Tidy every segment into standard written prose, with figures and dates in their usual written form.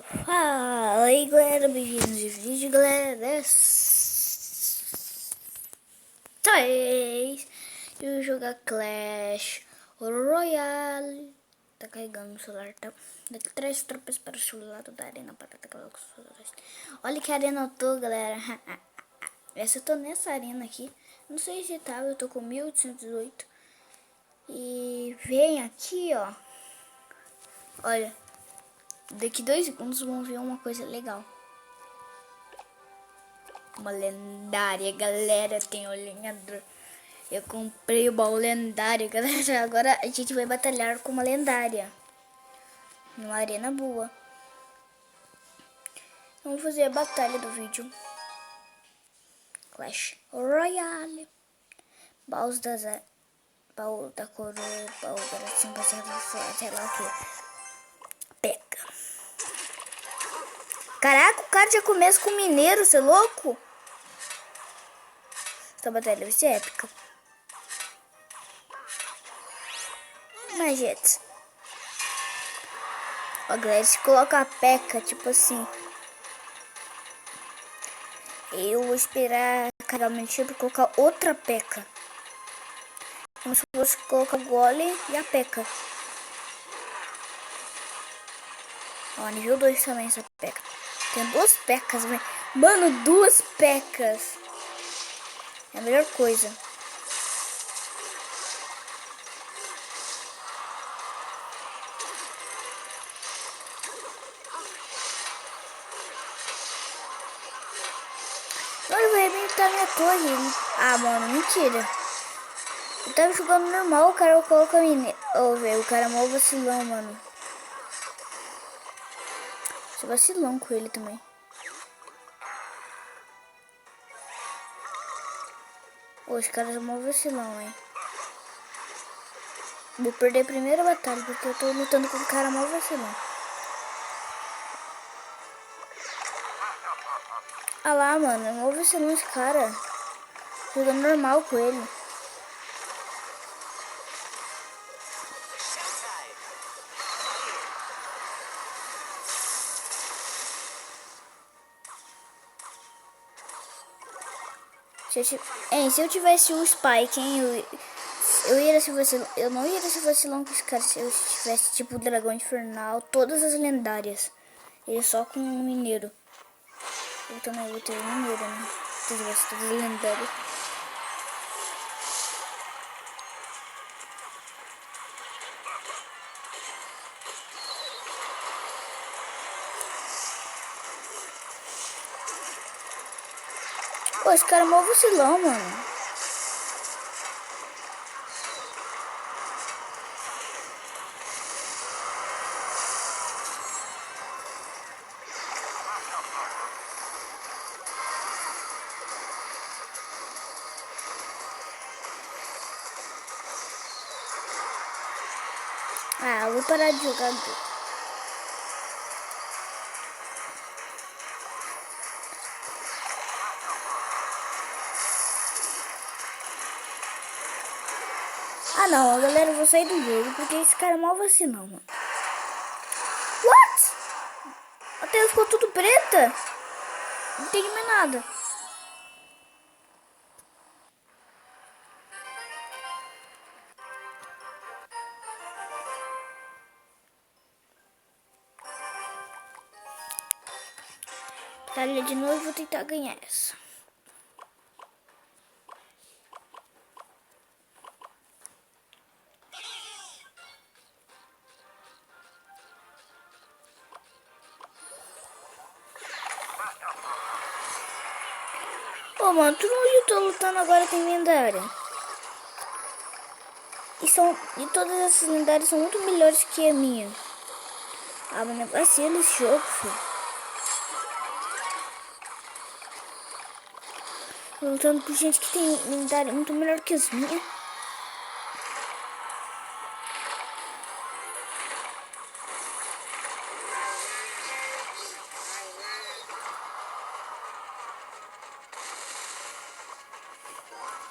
Fala aí galera, bem-vindos ao vídeo galera, eu vou jogar Clash Royale. Tá carregando no celular, tá? Daqui 3 tropas para o lado da arena para atacar os jogadores. Olha que arena eu tô, galera. Eu tô nessa arena aqui. Não sei se tá, eu tô com 1818. E vem aqui, ó. Olha, daqui 2 segundos vão ver uma coisa legal. Uma lendária, galera. Tem o lenhador. Eu comprei o baú lendário, galera. Agora a gente vai batalhar com uma lendária. Numa arena boa. Vamos fazer a batalha do vídeo. Clash Royale. Baús das... Baú da coroa. Baú da assim, sei lá o que. Pega. Caraca, o cara já começa com mineiro, você é louco? Essa batalha vai ser épica. Mas, gente, ó, galera, se coloca a peca, tipo assim. Eu vou esperar carregar o mentira pra colocar outra peca. Como se fosse colocar o golem e a peca. Ó, nível 2 também essa peca. Tem 2 pecas, velho. Mano, 2 pecas. É a melhor coisa. Olha, eu vou arrebentar minha torre. Ah, mano, mentira. Eu tava jogando normal, o cara coloca mineiro. Ô, velho, o cara é mó vacilão, mano. Sou vacilão com ele também. Ô, esse cara é mó vacilão, hein. Vou perder a primeira batalha, porque eu tô lutando com o cara mó vacilão. Ah lá, mano, é mó vacilão esse cara. Jogando normal com ele. Se eu tivesse o Spike, hein, eu ia ser vacilão. Eu não ia ser vacilão com esse cara se eu tivesse tipo o Dragão Infernal, todas as lendárias. Ele só com um mineiro. Eu também vou ter um mineiro, né? Se eu tivesse todas as lendárias. Pô, esse cara é mó vacilão, mano. Ah, eu vou parar de jogar. Ah não, galera, eu vou sair do jogo porque esse cara é mó vacilão, mano. What? A tela ficou tudo preta? Não tem mais nada. Batalha de novo, vou tentar ganhar essa. Ô, mano, tudo onde eu tô lutando agora tem lendária. E todas essas lendárias são muito melhores que a minha. Ah, mas vai ser esse jogo, filho. Tô lutando com gente que tem lendária muito melhor que as minhas.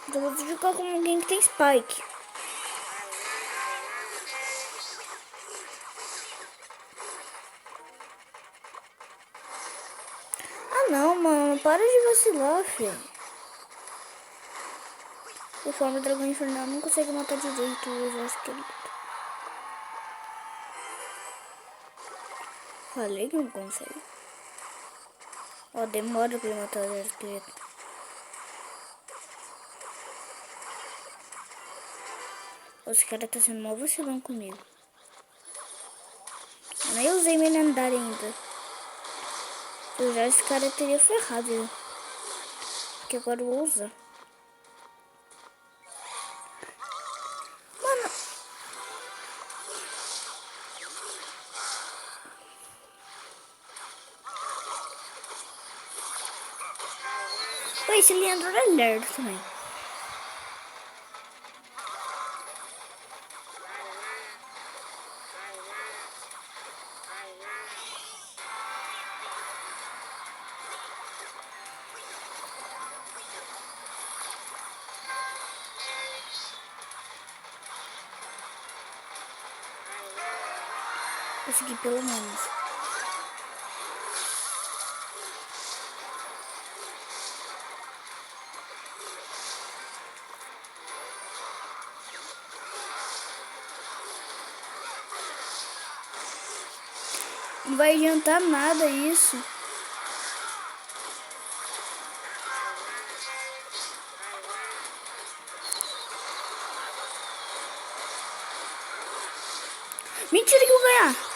Então eu vou jogar com alguém que tem Spike. Ah não, mano. Para de vacilar, filho. De forma, o dragão infernal não consegue matar direito o exército esqueleto. Falei que não consegue. Ó, demora pra matar o exército esqueleto. Os caras tá sendo mal vacilão comigo. Eu nem usei minha lendária ainda. Se eu usar, esse cara teria ferrado, viu? Porque agora eu vou usar. Mano. Pô, esse Leandro é lerdo também. Consegui pelo menos. Não vai adiantar nada isso. Mentira que eu vou ganhar.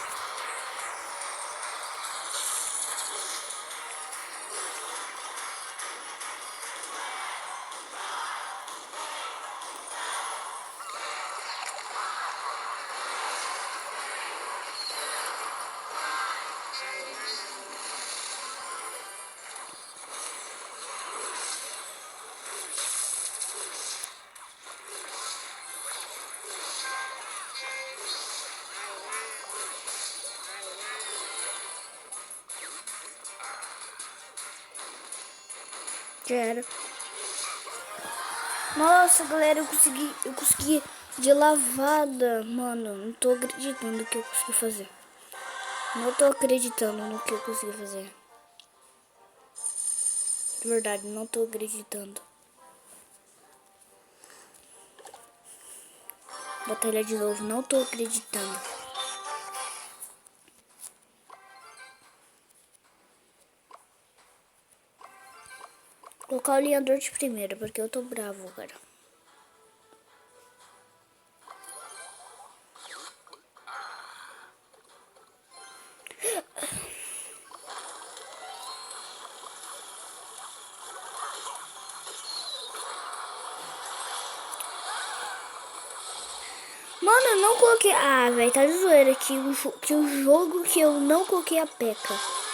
Já era. Nossa, galera, eu consegui de lavada. Mano, não tô acreditando que eu consegui fazer. Não tô acreditando no que eu consegui fazer. De verdade, não tô acreditando. Batalha de novo, não tô acreditando. Vou colocar o Leandro de primeiro, porque eu tô bravo agora. Mano, eu não coloquei... Ah, velho, tá de zoeira que o jogo que eu não coloquei a P.E.K.K.A.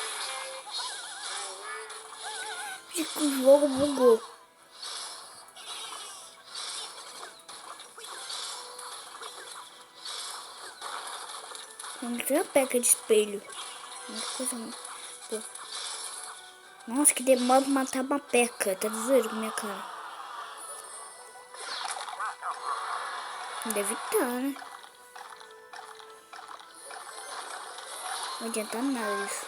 Que o jogo bugou. Não tem a P.E.K.K.A. de espelho. Coisa... Pô. Nossa, que demora pra matar uma P.E.K.K.A. Tá de zoeira com minha cara. Deve estar, né? Não adianta nada isso.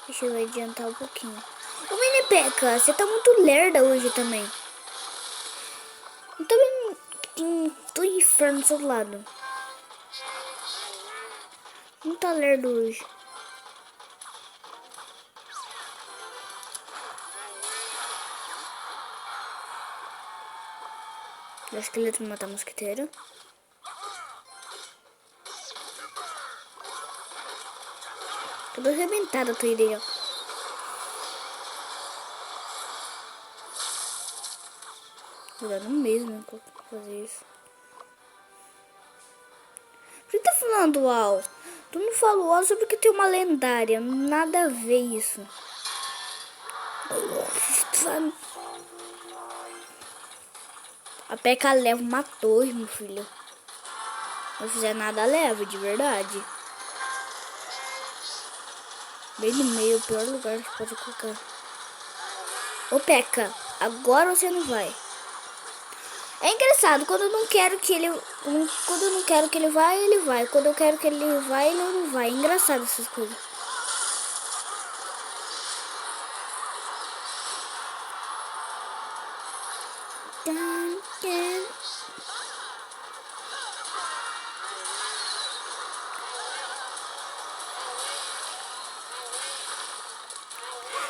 Deixa eu adiantar um pouquinho. Ô, Mini P.E.K.K.A., você tá muito lerda hoje também. Eu também tem do inferno do seu lado. Não tá lerdo hoje. O esqueleto matar mosquiteiro. Tudo arrebentado a tua ideia. Cuidado mesmo pra fazer isso. Por que tá falando UAU? Tu não falou UAU só porque tem uma lendária. Nada a ver isso. A P.E.K.K.A. leva uma torre, meu filho. Não fizer nada, leva, de verdade. Bem no meio, o pior lugar que pode colocar. Ô, P.E.K.K.A., agora você não vai. É engraçado, quando eu não quero que ele... Quando eu não quero que ele vá, ele vai. Quando eu quero que ele vá, ele não vai. É engraçado essas coisas.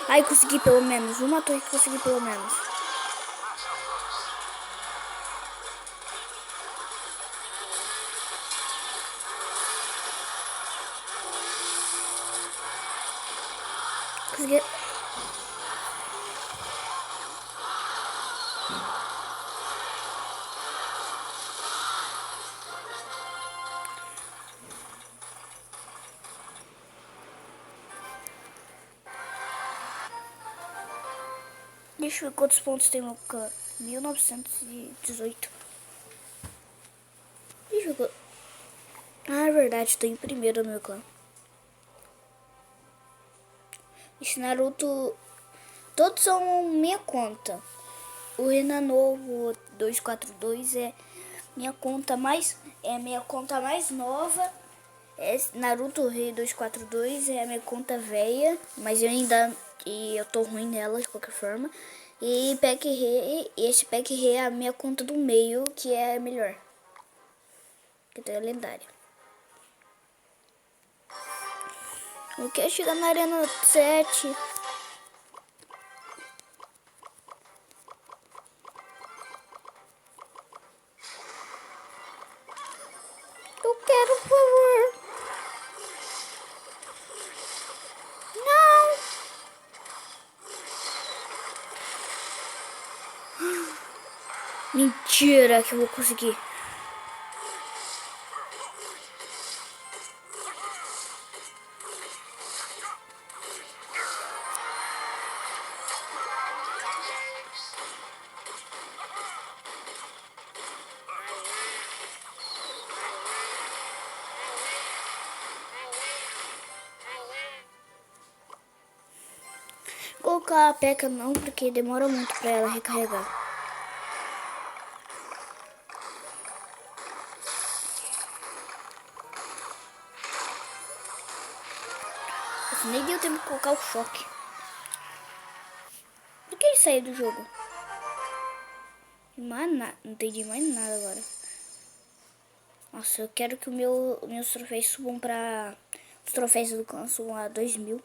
Ai, consegui pelo menos. Uma torre que consegui pelo menos. Consegui. Deixa eu ver quantos pontos tem no clã. 1918. Deixa eu ver. Ah, é verdade, tô em primeiro no meu clã. Esse Naruto. Todos são minha conta. O Renan Novo 242 é minha conta mais. É minha conta mais nova. Naruto Rei 242 é a minha conta velha, mas eu ainda eu tô ruim nela de qualquer forma. E esse Pack Rei é a minha conta do meio, que é a melhor. Que é lendária. Eu quero chegar na Arena 7. Eu quero, por favor. Não. Mentira que eu vou conseguir. Vou colocar a P.E.K.K.A não, porque demora muito pra ela recarregar. Assim, nem deu tempo de colocar o choque. Por que ele saiu do jogo? Mais nada, não entendi mais nada agora. Nossa, eu quero que meus troféus subam pra... Os troféus do clã subam a 2000.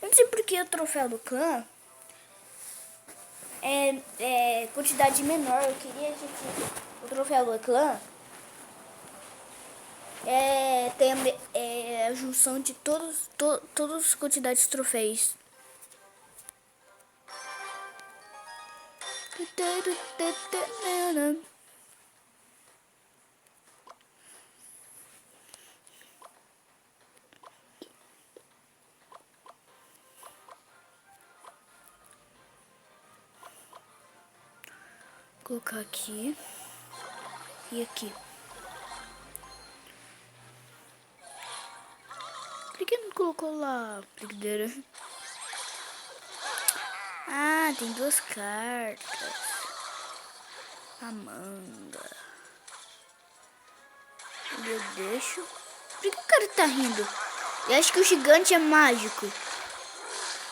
Eu não sei porque o troféu do clã é quantidade menor. Eu queria que o troféu do clã tem a junção de todas as quantidades de troféus. Vou colocar aqui e aqui. Por que não colocou lá, brincadeira? Ah, tem duas cartas. Amanda. Eu deixo. Por que o cara tá rindo? Eu acho que o gigante é mágico.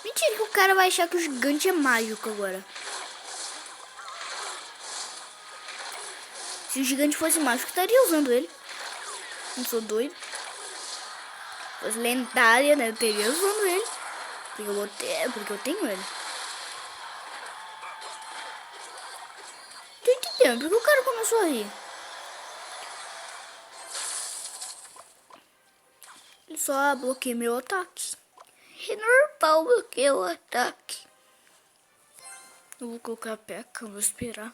Mentira que o cara vai achar que o gigante é mágico agora. Se o gigante fosse mágico, eu estaria usando ele. Não sou doido. Se fosse lendária, né? Eu teria usando ele. Porque eu tenho ele. Tô entendendo. Por que o cara começou a rir? Ele só bloqueia meu ataque. É normal bloquear o ataque. Eu vou colocar a P.E.K.K.A, vou esperar.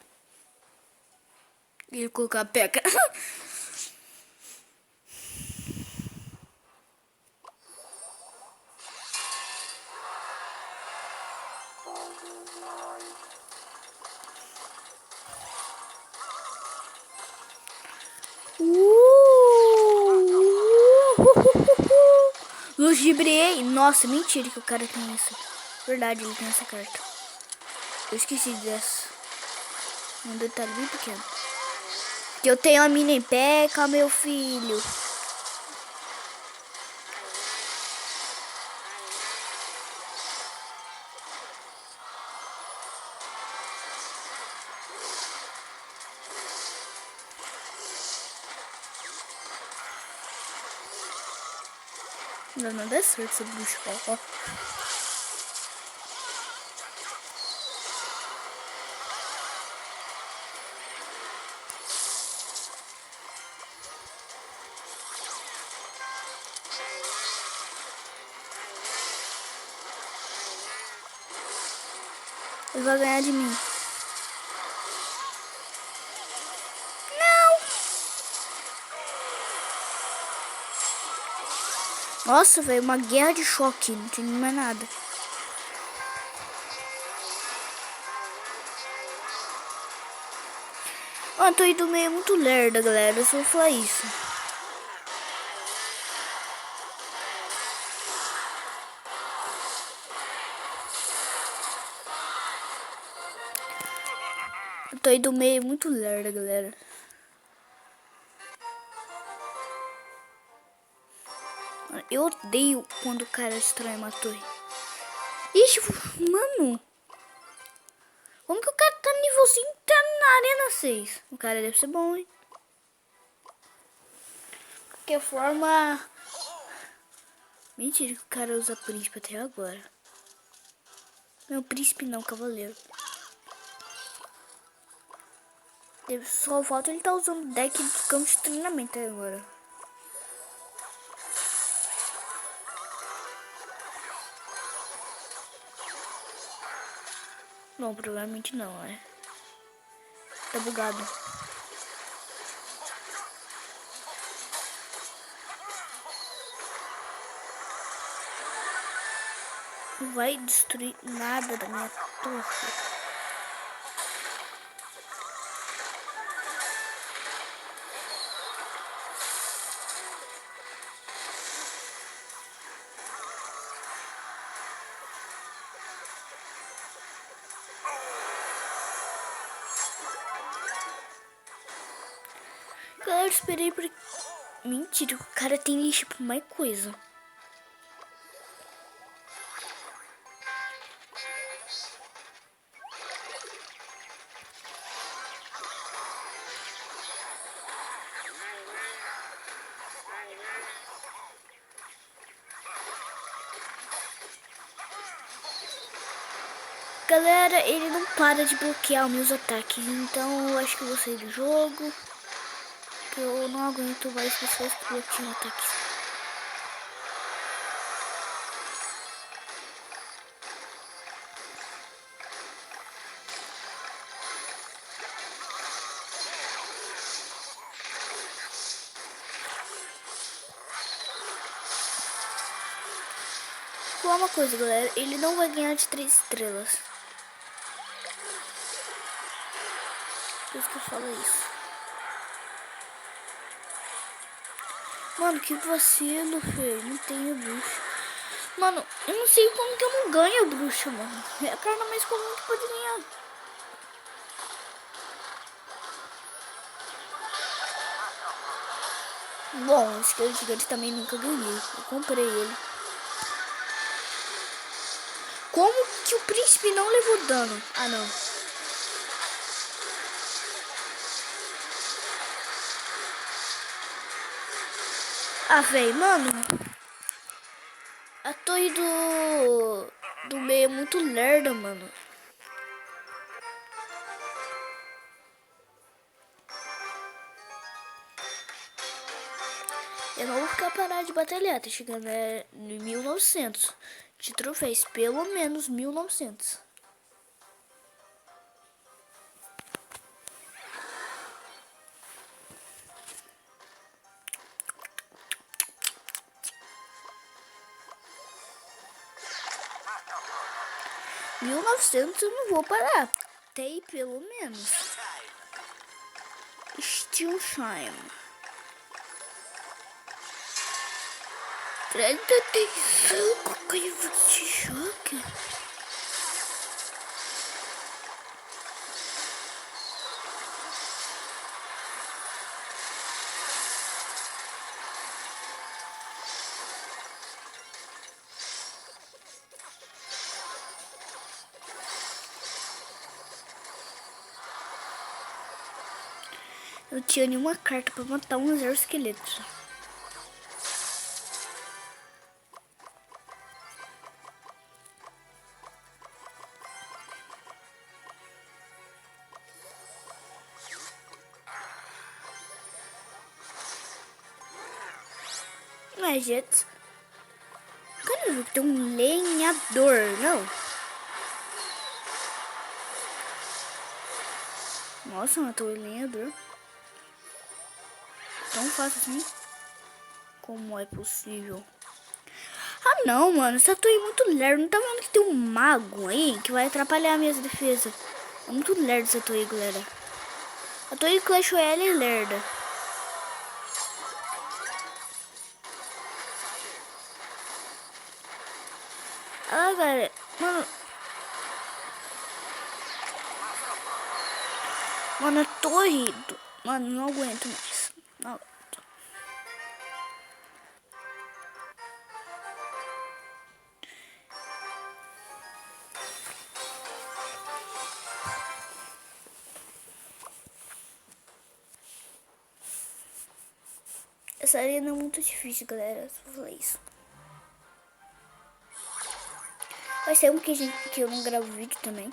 E colocar a P.E.K.K.A. Lugibriei. Nossa, mentira que o cara tem isso. Verdade, ele tem essa carta. Eu esqueci dessa. Um detalhe bem pequeno. Que eu tenho a mini P.E.K.K.A, meu filho. Não dá certo essa bruxa, ó. Ele vai ganhar de mim. Não! Nossa, velho, uma guerra de choque. Não tinha mais nada. Mano, tô indo meio muito lerda, galera. Eu só vou falar isso. Eu tô indo meio muito lerda, galera. Eu odeio quando o cara destrói uma torre. Ixi, mano. Como que o cara tá nível 5 e tá na arena 6? O cara deve ser bom, hein? De qualquer forma... Mentira que o cara usa príncipe até agora. Não, príncipe não, cavaleiro. Só falta ele tá usando o deck do campo de treinamento agora. Não, provavelmente não, é. Tá bugado. Não vai destruir nada da minha torre. Galera, eu esperei por... Mentira, o cara tem lixo por mais coisa. Galera, ele não para de bloquear os meus ataques, então eu acho que eu vou sair do jogo. Que eu não aguento mais pessoas que bloqueiam ataques. Vou falar uma coisa, galera, ele não vai ganhar de 3 estrelas. Por isso que eu falo isso. Mano, que vacilo, feio. Não tenho bruxa. Mano, eu não sei como que eu não ganho bruxa, mano. É a carta mais comum que pode ganhar. Bom, esse esqueleto gigante também nunca ganhei. Eu comprei ele. Como que o príncipe não levou dano? Ah, não. Ah, velho, mano. A torre do meio é muito lerda, mano. Eu não vou ficar parado de batalhar. Tá chegando em 1900 de troféus. Pelo menos 1900. Eu não vou parar. Tem pelo menos. Steel Shine. 35 coisa de choque. Eu tinha nenhuma carta pra matar um 0 esqueleto. mais jets. Cara, eu vi que tem um lenhador, não? Nossa, matou o lenhador. Tão fácil assim? Como é possível? Ah não, mano, essa torre é muito lerda. Não tá vendo que tem um mago aí que vai atrapalhar minhas defesas? É muito lerda essa torre, galera. A torre Clash Royale é lerda. Ah, galera, mano. Mano, a torre. Mano, não aguento mais. Não aguento. Essa arena é muito difícil, galera. Só falar isso. Faz tempo que eu não gravo vídeo também.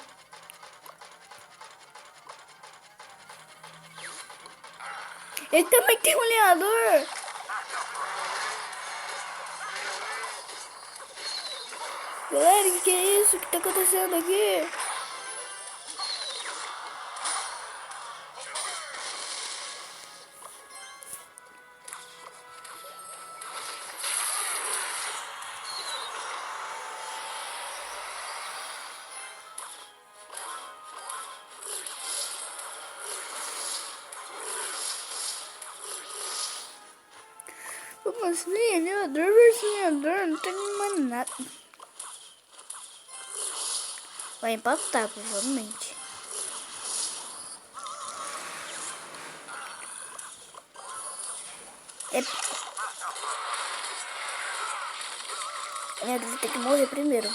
Ele também tem um lenhador. Galera, que é isso? O que tá acontecendo aqui? Mas lenhador versus lenhador, não tem mais nada. Vai empatar, provavelmente. Eu vou ter que morrer primeiro.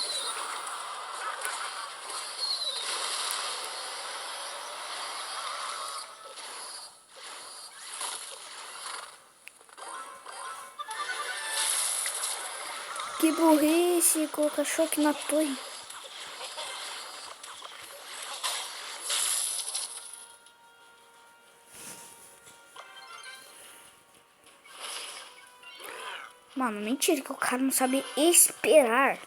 Que burrice, colocar choque na torre. Mano, mentira que o cara não sabe esperar.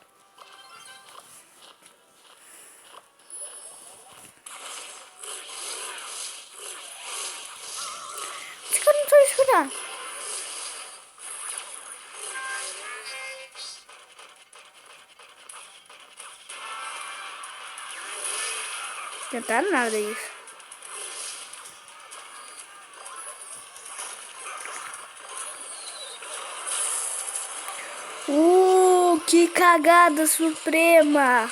Esse cara não sabe esperar. Tentar nada isso. Que cagada suprema!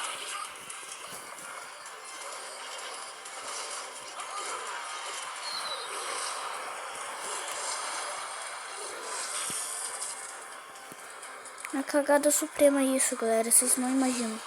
Uma cagada suprema isso, galera. Vocês não imaginam.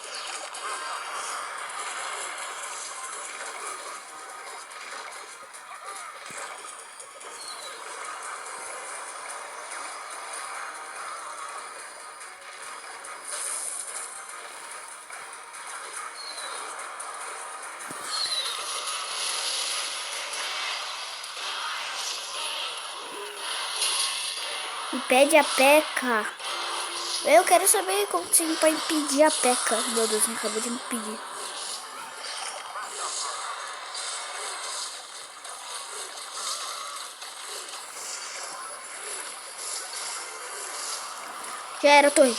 E pede a P.E.K.K.A. Eu quero saber como você vai impedir a P.E.K.K.A. Meu Deus, me acabou de me pedir. Já era, torre.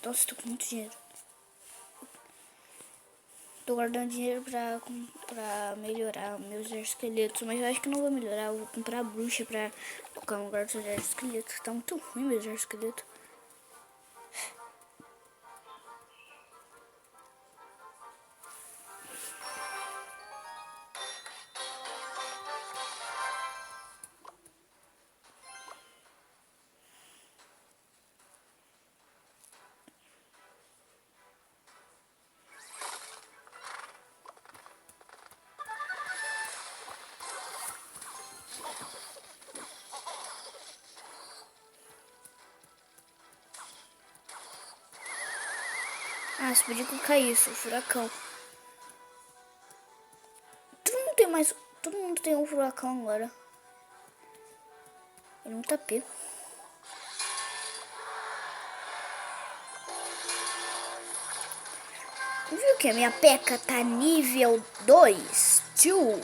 Nossa, tô com muito dinheiro. Tô guardando dinheiro pra melhorar meus esqueletos. Mas eu acho que não vou melhorar. Eu vou comprar a bruxa pra colocar no lugar dos esqueletos. Tá muito ruim meus esqueletos. Ah, você podia colocar isso, furacão. Todo mundo tem mais. Todo mundo tem um furacão agora. É muito AP. Viu que a minha peca tá nível 2? Tio.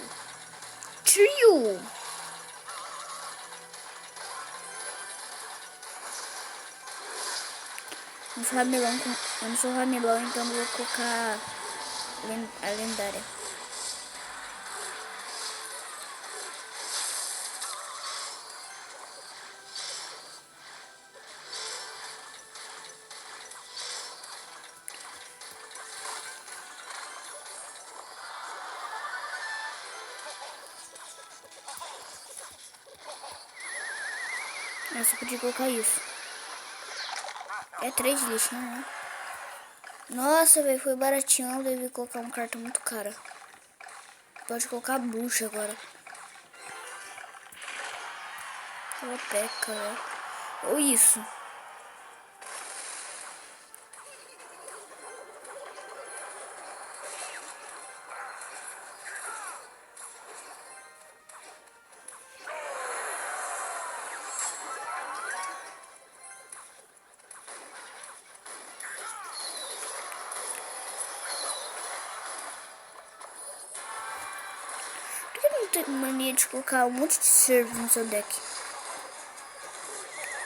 Eu não sou ramilão, então eu vou colocar a lendária. Nossa, eu podia colocar isso. É 3 lixo, né? Nossa, velho, foi baratinho. Eu devia colocar um cartão muito caro. Pode colocar bucha agora. Uma peca, né? Ou isso. Por que não tem mania de colocar um monte de servos no seu deck?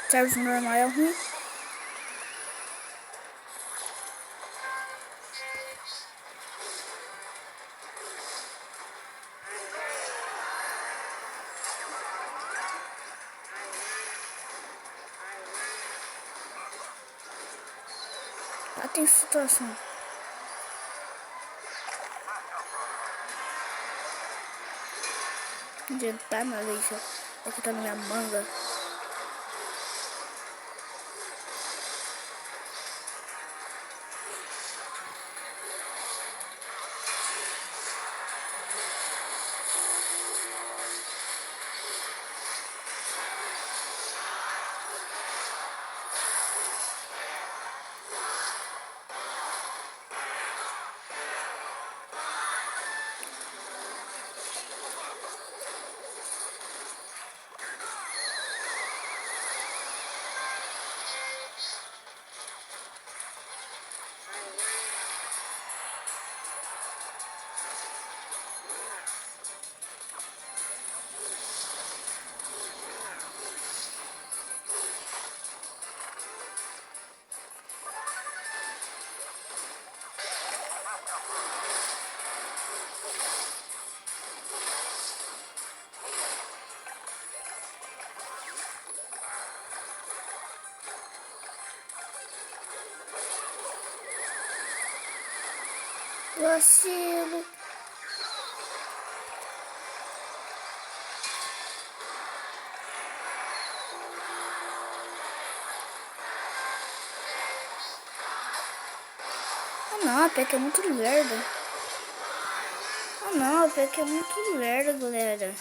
Servos normal é ruim. Lá tem situação. Não adianta nada isso. Aqui tá na minha manga. Vacilo. Ah não, a PEC é muito lerda. Ah não, a PEC é muito lerda, galera.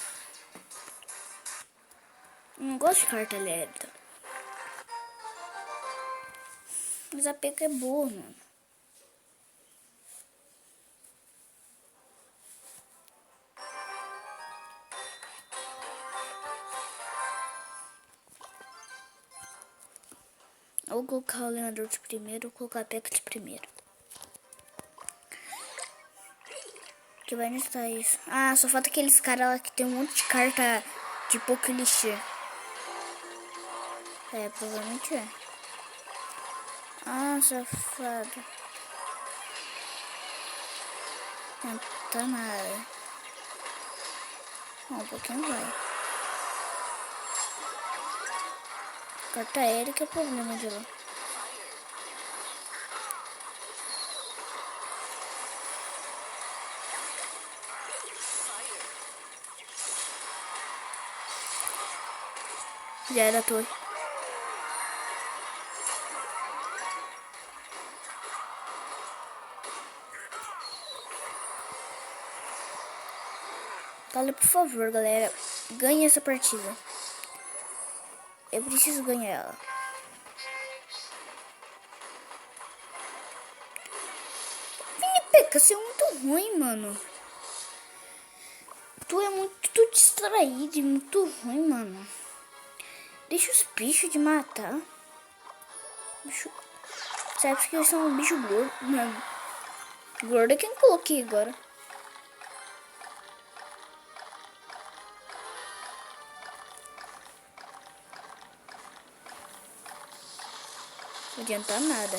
Eu não gosto de carta lerda. Mas a PEC é boa, mano. Eu vou colocar o lenhador de primeiro, vou colocar a PEC de primeiro. Que vai necessitar isso. Ah, só falta aqueles caras lá que tem um monte de carta de pouco elixir. É, provavelmente é. Ah, safado. Não tá nada. Um pouquinho vai. Carta aérea que é problema de lá. Já era a torre. Fala, por favor, galera. Ganhe essa partida. Eu preciso ganhar ela. Você é muito ruim, mano. Tu é muito distraído e muito ruim, mano. Deixa os bichos de matar. Bicho... Sabe que eles são um bicho gordo, mano. Gordo é quem eu coloquei agora. Não adianta nada.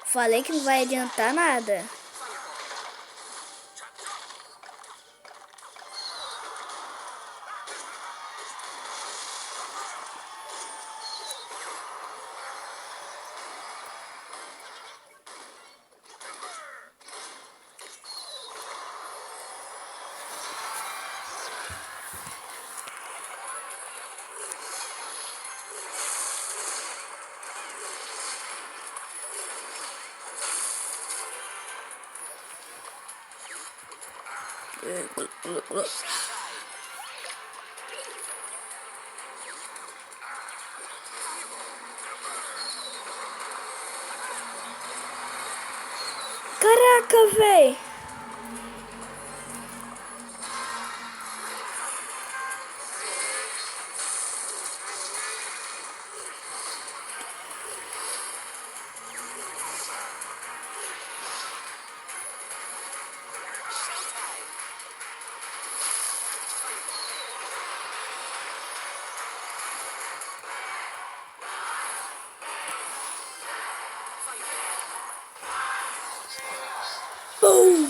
Falei que não vai adiantar nada. Caraca, véi! Bum!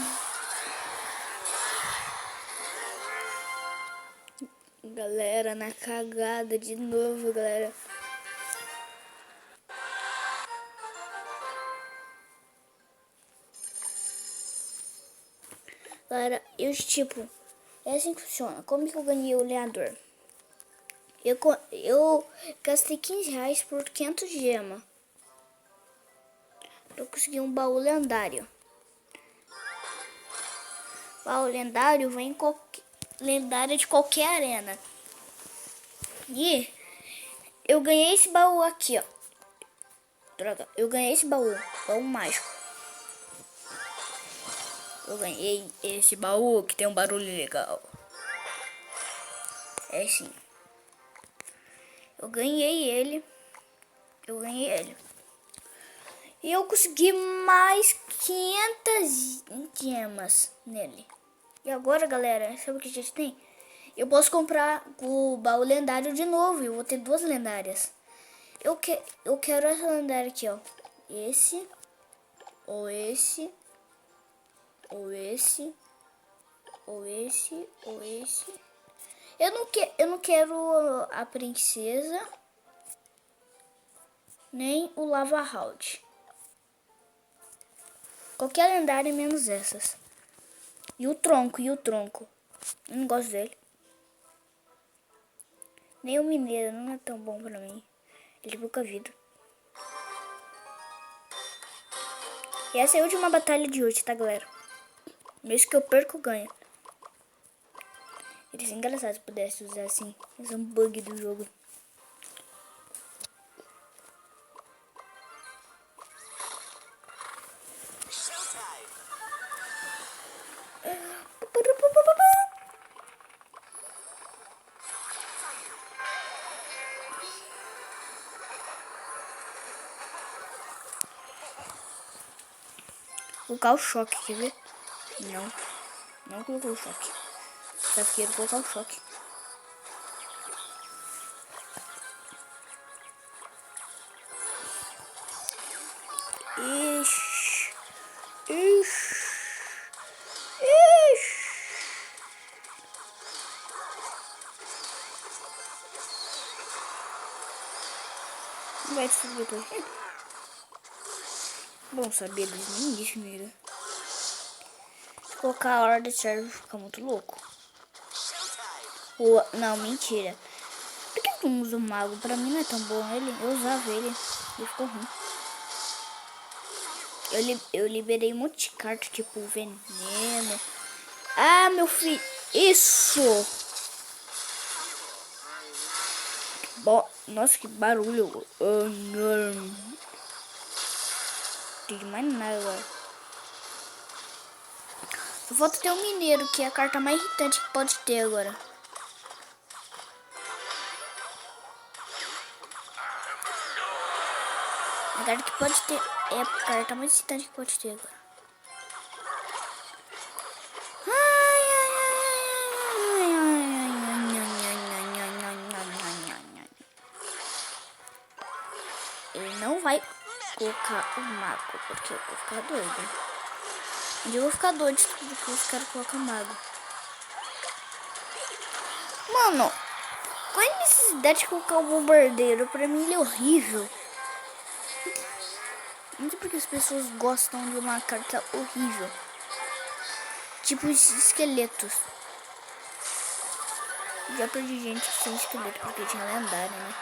Galera, na cagada de novo, galera. Galera, tipo, é assim que funciona. Como que eu ganhei o lenhador? Eu gastei 15 reais por 500 gemas. Eu consegui um baú lendário. Baú lendário vem lendário de qualquer arena. E eu ganhei esse baú aqui, ó. Droga, eu ganhei esse baú mágico. Eu ganhei esse baú que tem um barulho legal. É sim. Eu ganhei ele. E eu consegui mais 500 gemas nele. E agora, galera, sabe o que a gente tem? Eu posso comprar o baú lendário de novo. Eu vou ter 2 lendárias. Eu quero essa lendária aqui, ó. Esse. Ou esse. Ou esse. Ou esse. Ou esse. Eu não quero a princesa. Nem o Lava Round. Qualquer lendária menos essas. E o tronco. Eu não gosto dele. Nem o mineiro não é tão bom pra mim. Ele pouca vida. E essa é a última batalha de hoje, tá, galera? Mesmo que eu perca, eu ganho. Seria engraçado se pudesse usar assim. Esse é um bug do jogo. Vou colocar o choque, quer ver? Não colocou o choque. Só quero colocar o choque. Ixi. Não vai subir por aqui. Bom saber dos ninguém, mira. Se colocar a hora de serve fica muito louco. Não, mentira. Por que eu não uso o mago? Pra mim não é tão bom ele. Eu usava ele. Ele ficou ruim. Eu liberei um monte de cartas, tipo veneno. Ah, meu filho. Isso! Bom, nossa, que barulho. Não tem mais nada agora. Só falta ter o mineiro, que é a carta mais irritante que pode ter agora. A carta que pode ter é a carta mais irritante que pode ter agora. Ele não vai colocar o mago, porque eu vou ficar doido. Eu vou ficar doido porque os caras colocam mago. Mano, qual a necessidade de colocar o bombardeiro? Pra mim ele é horrível. Não sei porque as pessoas gostam de uma carta horrível. Tipo os esqueletos. Já perdi gente sem esqueleto porque tinha lendário, né?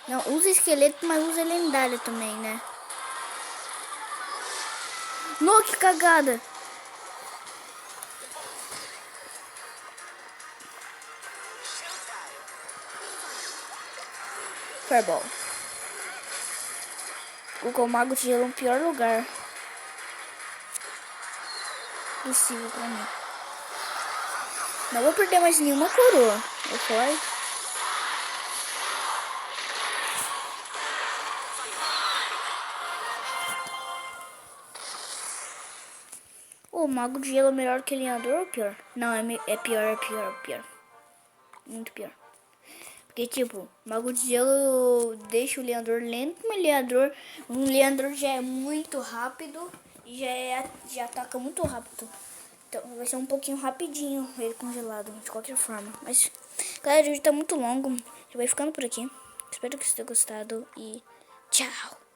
Não, usa esqueleto, mas usa lendário também, né? Não, que cagada! Fireball. Colocou o mago de gelo no pior lugar possível pra mim. Não vou perder mais nenhuma coroa. Eu foi. O mago de gelo é melhor que o lenhador ou pior? Não, é pior. Muito pior. Porque, tipo, mago de gelo deixa o lenhador lento, mas um lenhador já é muito rápido e já ataca muito rápido. Então vai ser um pouquinho rapidinho ele congelado, de qualquer forma. Mas, galera, o vídeo tá muito longo. Já vai ficando por aqui. Espero que vocês tenham gostado e tchau!